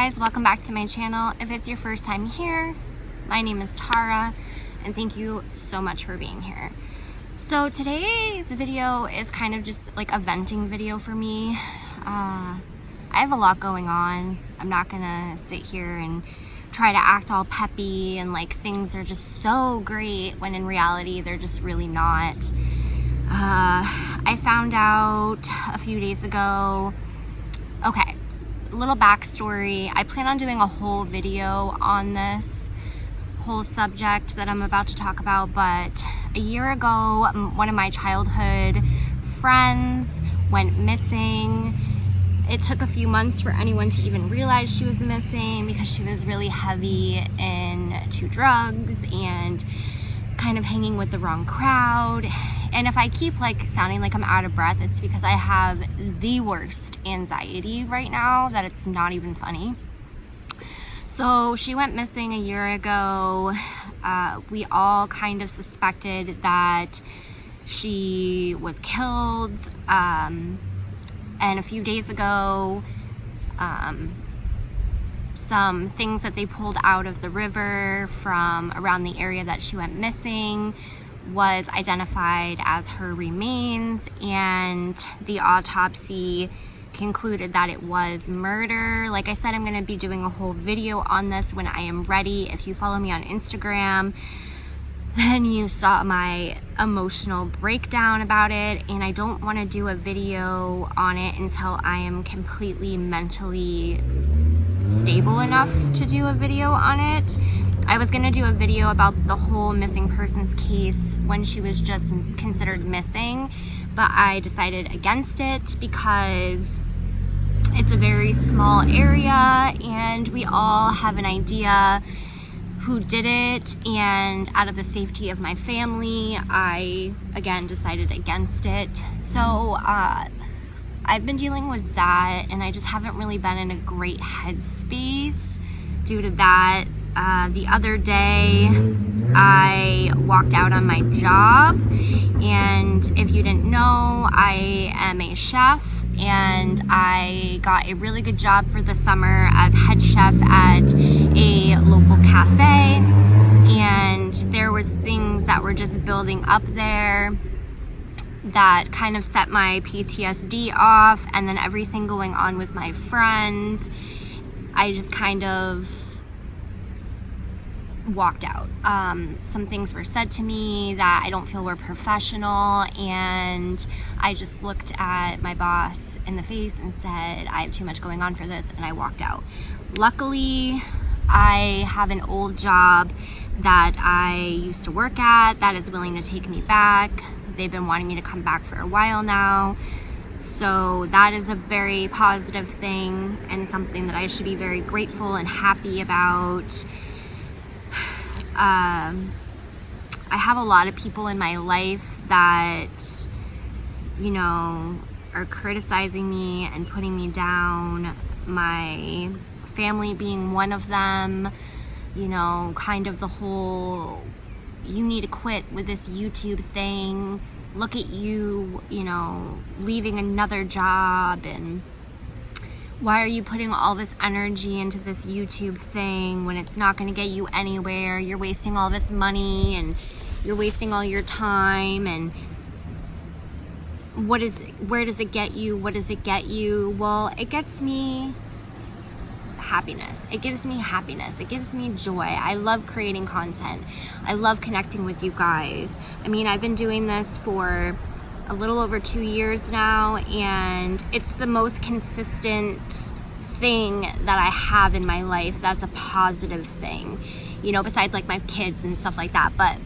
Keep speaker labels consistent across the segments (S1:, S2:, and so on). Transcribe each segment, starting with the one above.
S1: guys, welcome back to my channel. If it's your first time here, my name is Tarrah and thank you so much for being here. So today's video is kind of just like a venting video for me. I have a lot going on. I'm not gonna sit here and try to act all peppy and like things are just so great when in reality they're just really not. I found out a few days ago. Okay, little backstory. I plan on doing a whole video on this whole subject that I'm about to talk about, but a year ago, one of my childhood friends went missing. It took a few months for anyone to even realize she was missing because she was really heavy into drugs and kind of hanging with the wrong crowd. And if I keep like sounding like I'm out of breath, it's because I have the worst anxiety right now that it's not even funny. So she went missing a year ago. We all kind of suspected that she was killed. And a few days ago, some things that they pulled out of the river from around the area that she went missing was identified as her remains, and the autopsy concluded that it was murder. Like I said, I'm going to be doing a whole video on this when I am ready. If you follow me on Instagram, then you saw my emotional breakdown about it, and I don't want to do a video on it until I am completely mentally stable enough to do a video on it. I was going to do a video about the whole missing persons case when she was just considered missing, but I decided against it because it's a very small area and we all have an idea who did it, and out of the safety of my family, I again decided against it. So I've been dealing with that, and I just haven't really been in a great headspace due to that. The other day I walked out on my job, and if you didn't know, I am a chef and I got a really good job for the summer as head chef at a local cafe, and there was things that were just building up there that kind of set my PTSD off, and then everything going on with my friends, I just kind of walked out. Some things were said to me that I don't feel were professional, and I just looked at my boss in the face and said, I have too much going on for this, and I walked out. Luckily, I have an old job that I used to work at that is willing to take me back. They've been wanting me to come back for a while now. So that is a very positive thing and something that I should be very grateful and happy about. I have a lot of people in my life that, you know, are criticizing me and putting me down. My family being one of them, you know, kind of the whole, you need to quit with this YouTube thing. Look at you, you know, leaving another job, and why are you putting all this energy into this YouTube thing when it's not going to get you anywhere? You're wasting all this money and you're wasting all your time, and where does it get you? What does it get you? Well, it gets me happiness. It gives me happiness. It gives me joy. I love creating content. I love connecting with you guys. I mean, I've been doing this for a little over 2 years now, and it's the most consistent thing that I have in my life that's a positive thing, you know, besides like my kids and stuff like that. But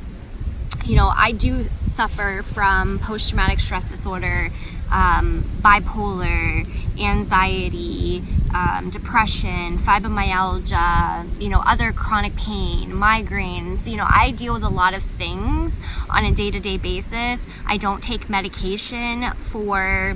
S1: you know, I do suffer from post-traumatic stress disorder, bipolar, anxiety, depression, fibromyalgia, you know, other chronic pain, migraines. You know, I deal with a lot of things on a day-to-day basis. I don't take medication for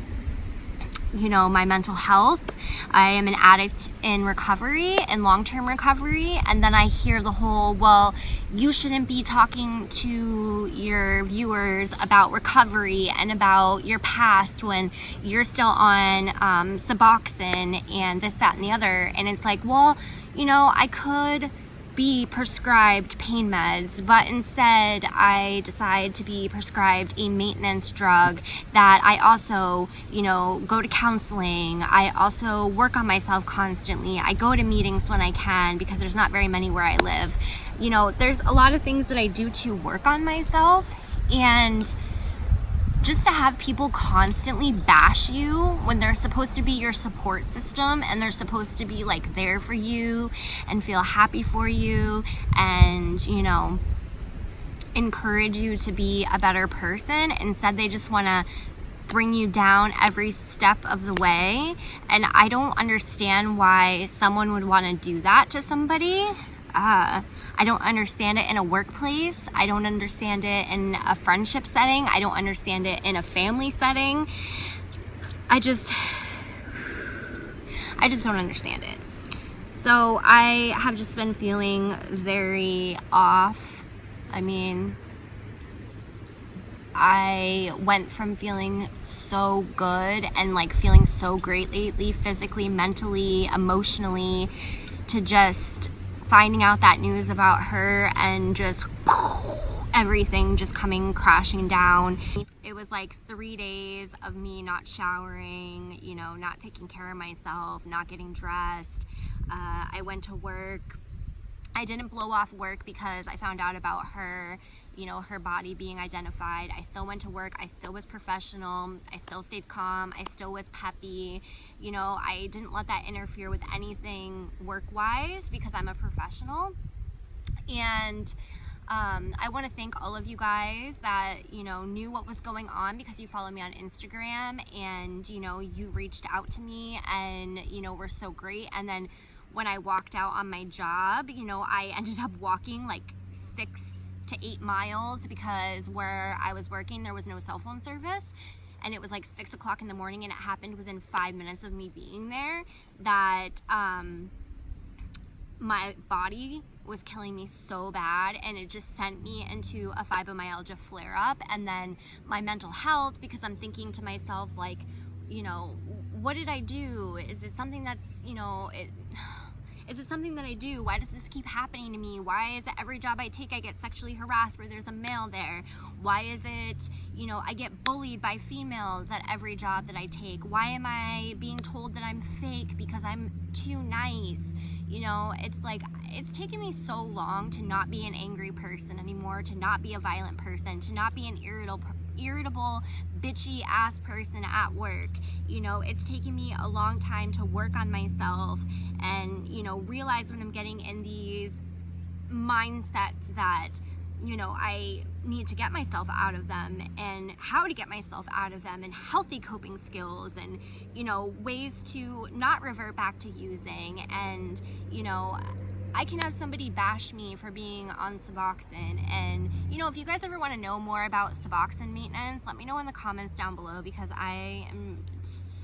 S1: you know, my mental health. I am an addict in recovery, in long-term recovery, and then I hear the whole, well, you shouldn't be talking to your viewers about recovery and about your past when you're still on Suboxone and this, that, and the other. And it's like, well, you know, I could be prescribed pain meds, but instead I decide to be prescribed a maintenance drug that I also, you know, go to counseling. I also work on myself constantly. I go to meetings when I can because there's not very many where I live. You know, there's a lot of things that I do to work on myself, and just to have people constantly bash you when they're supposed to be your support system and they're supposed to be like there for you and feel happy for you and, you know, encourage you to be a better person. Instead, they just want to bring you down every step of the way. And I don't understand why someone would want to do that to somebody. I don't understand it in a workplace. I don't understand it in a friendship setting. I don't understand it in a family setting. I just don't understand it. So I have just been feeling very off. I mean, I went from feeling so good and like feeling so great lately, physically, mentally, emotionally, to just finding out that news about her and just everything just coming crashing down. It was like 3 days of me not showering, you know, not taking care of myself, not getting dressed. I went to work. I didn't blow off work because I found out about her, you know, her body being identified. I still went to work. I still was professional. I still stayed calm. I still was peppy. You know, I didn't let that interfere with anything work-wise because I'm a professional. And I want to thank all of you guys that, you know, knew what was going on because you follow me on Instagram and, you know, you reached out to me and, you know, were so great. And then when I walked out on my job, you know, I ended up walking like 6 to 8 miles because where I was working there was no cell phone service, and it was like 6 o'clock in the morning, and it happened within 5 minutes of me being there that my body was killing me so bad, and it just sent me into a fibromyalgia flare-up. And then my mental health, because I'm thinking to myself like, you know, what did I do? Is it something that's, you know, is it something that I do? Why does this keep happening to me? Why is it every job I take I get sexually harassed where there's a male there? Why is it, you know, I get bullied by females at every job that I take? Why am I being told that I'm fake because I'm too nice? You know, it's like, it's taken me so long to not be an angry person anymore, to not be a violent person, to not be an irritable, bitchy ass person at work. You know, it's taken me a long time to work on myself and, you know, realize when I'm getting in these mindsets that, you know, I need to get myself out of them and how to get myself out of them and healthy coping skills and, you know, ways to not revert back to using. And, you know, I can have somebody bash me for being on Suboxone, and, you know, if you guys ever want to know more about Suboxone maintenance, let me know in the comments down below because I am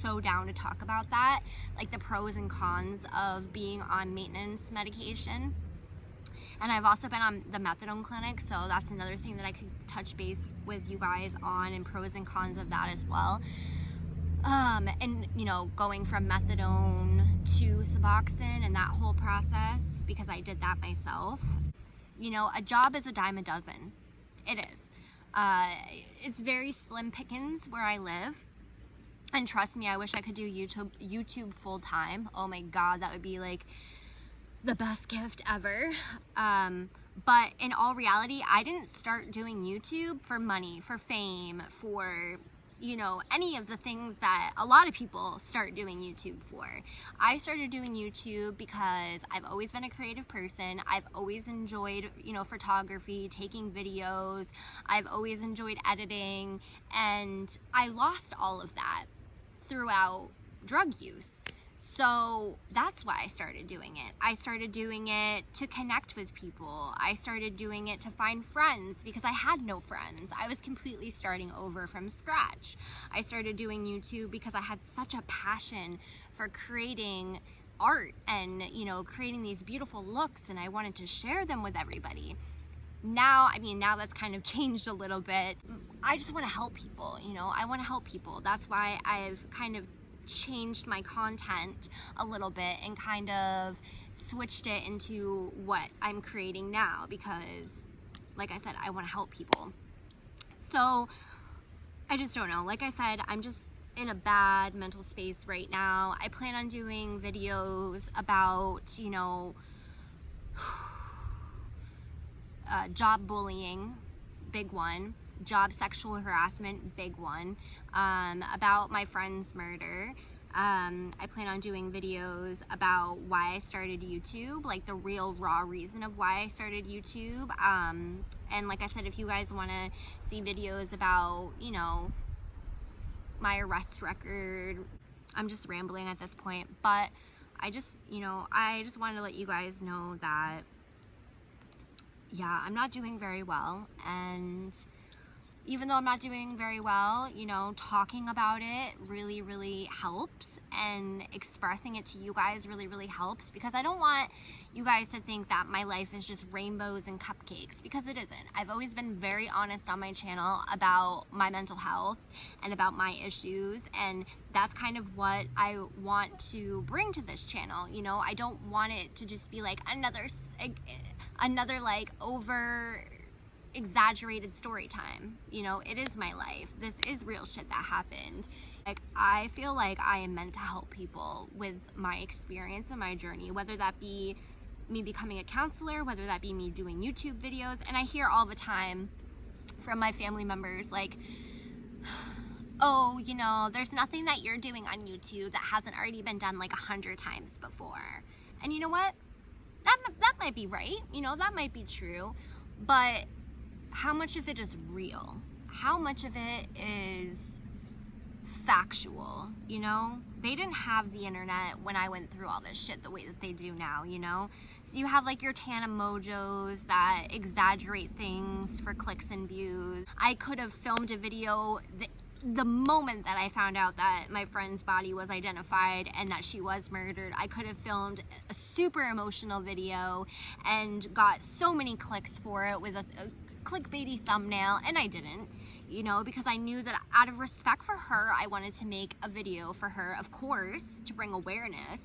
S1: so down to talk about that, like the pros and cons of being on maintenance medication. And I've also been on the methadone clinic, so that's another thing that I could touch base with you guys on, and pros and cons of that as well. And, you know, going from methadone to Suboxone and that whole process, because I did that myself. You know, a job is a dime a dozen. It is. It's very slim pickings where I live. And trust me, I wish I could do YouTube full time. Oh my God, that would be like the best gift ever. But in all reality, I didn't start doing YouTube for money, for fame, for, you know, any of the things that a lot of people start doing YouTube for. I started doing YouTube because I've always been a creative person. I've always enjoyed, you know, photography, taking videos. I've always enjoyed editing, and I lost all of that throughout drug use. So that's why I started doing it. I started doing it to connect with people. I started doing it to find friends because I had no friends. I was completely starting over from scratch. I started doing YouTube because I had such a passion for creating art and, you know, creating these beautiful looks, and I wanted to share them with everybody. Now, I mean, now that's kind of changed a little bit. I just want to help people, you know, I want to help people. That's why I've kind of changed my content a little bit and kind of switched it into what I'm creating now, because like I said, I want to help people. So I just don't know. Like I said, I'm just in a bad mental space right now. I plan on doing videos about, you know, job bullying, big one. Job sexual harassment, big one. About my friend's murder. I plan on doing videos about why I started YouTube, like the real raw reason of why I started YouTube. And like I said, if you guys want to see videos about, you know, my arrest record, I'm just rambling at this point, but I just, you know, I just wanted to let you guys know that, yeah, I'm not doing very well. And even though I'm not doing very well, you know, talking about it really, really helps, and expressing it to you guys really, really helps, because I don't want you guys to think that my life is just rainbows and cupcakes, because it isn't. I've always been very honest on my channel about my mental health and about my issues, and that's kind of what I want to bring to this channel. You know, I don't want it to just be like another like over exaggerated story time. You know, it is my life. This is real shit that happened. Like, I feel like I am meant to help people with my experience and my journey, whether that be me becoming a counselor, whether that be me doing YouTube videos. And I hear all the time from my family members like, oh, you know, there's nothing that you're doing on YouTube that hasn't already been done like 100 times before. And you know what? That might be right. You know, that might be true. But how much of it is real? How much of it is factual? You know, they didn't have the internet when I went through all this shit the way that they do now, you know? So you have like your Tana Mojos that exaggerate things for clicks and views. I could have filmed a video the moment that I found out that my friend's body was identified and that she was murdered. I could have filmed a super emotional video and got so many clicks for it with a clickbaity thumbnail, and I didn't, you know, because I knew that out of respect for her, I wanted to make a video for her, of course, to bring awareness,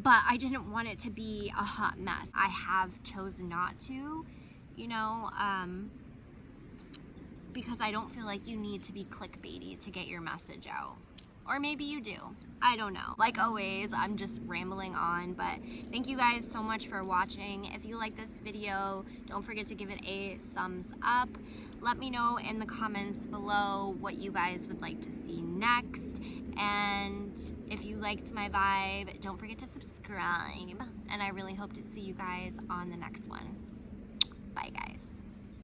S1: but I didn't want it to be a hot mess. I have chosen not to, you know, because I don't feel like you need to be clickbaity to get your message out. Or maybe you do. I don't know. Like always, I'm just rambling on, but thank you guys so much for watching. If you like this video, don't forget to give it a thumbs up. Let me know in the comments below what you guys would like to see next. And if you liked my vibe, don't forget to subscribe. And I really hope to see you guys on the next one. Bye, guys.